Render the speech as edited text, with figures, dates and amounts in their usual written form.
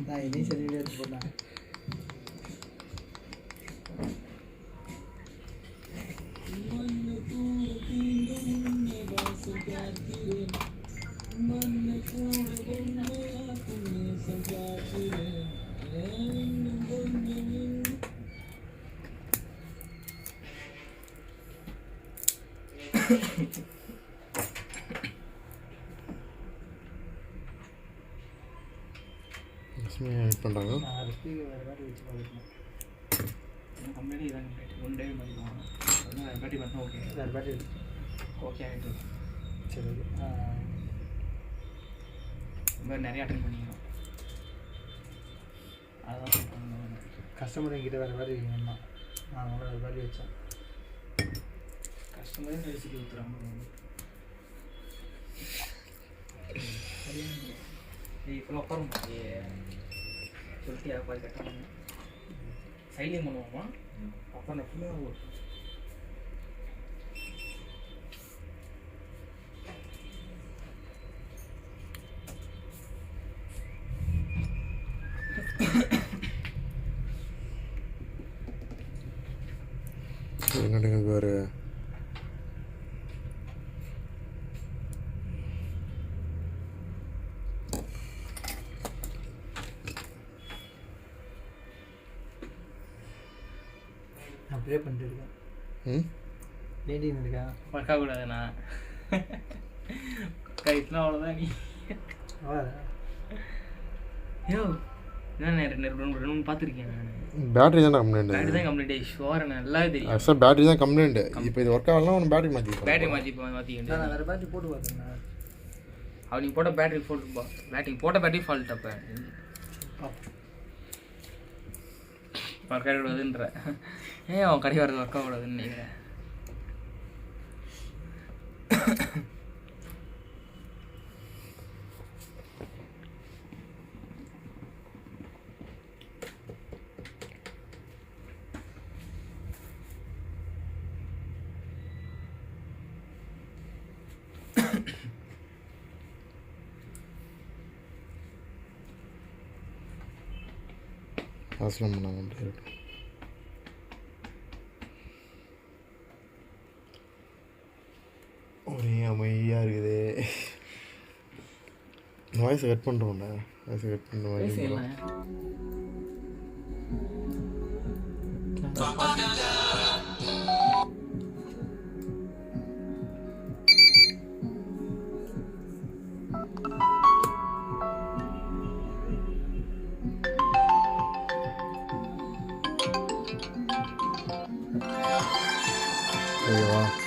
நான் இதையும் சொல்லிட்டு எடுத்து போட்டேன். பண்ணுறாங்க கம்பெனி இதான் ஒன் டே மாதிரி வேறு பேட்டி பார்த்தா ஓகே வேறு பேட்டி ஓகே ஆகிட்டு சரி இந்த மாதிரி நிறைய அட்டன் பண்ணிக்கணும். அதான் கஸ்டமர் என்கிட்ட வேறு வேறு வேணுமா நான் அவங்கள வேறு வேறு வச்சேன். கஸ்டமரே நெரிசல் ஊற்றுறாங்க. இப்போ உட்காரும் சொல்லிட்டு பாதி கட்டாங்க சைலிங் பண்ணுவோமா அப்புறம் ஃபுல்லாக என்னங்க வேறு நான் ப்ரே பண்ணிட்டு இருக்கேன். வேண்டின்னு இருக்கேன் ஒர்க் ஆகக்கூடாதுண்ணா. கைட்னா அவ்வளோதான் நீ ஐயோ என்ன ரெண்டு பார்த்துருக்கேன் நான். பேட்டரி தான் கம்ப்ளைண்ட். பேட்டரி தான் கம்ப்ளைண்ட் ஷோர் நல்லா தெரியும். சார் பேட்டரி தான் கம்ப்ளைண்ட். இப்போ இது ஒர்க் ஆகலாம் ஒன்று பேட்டரி மாற்றிக்கலாம். பேட்டரி மாற்றிக்கிட்டு நான் வேறு பேட்டரி போட்டு பார்த்தேண்ணா. அவள் நீ போட்ட பேட்டரி போட்ட பேட்டரி ஃபால்ட். அப்போ ஒர்க் ஆகக்கூடாதுன்ற ஏன் அவன் கடை வரது ஒர்க் ஆகக்கூடாதுன்னு நினைக்கிறேன். அவசரம் பண்ணாங்க. ஒரே அமைதியாக இருக்குது. வாய்ஸை கட் பண்ணுறோம்ல. வாய்ஸை கட் பண்ண ஓகேவா?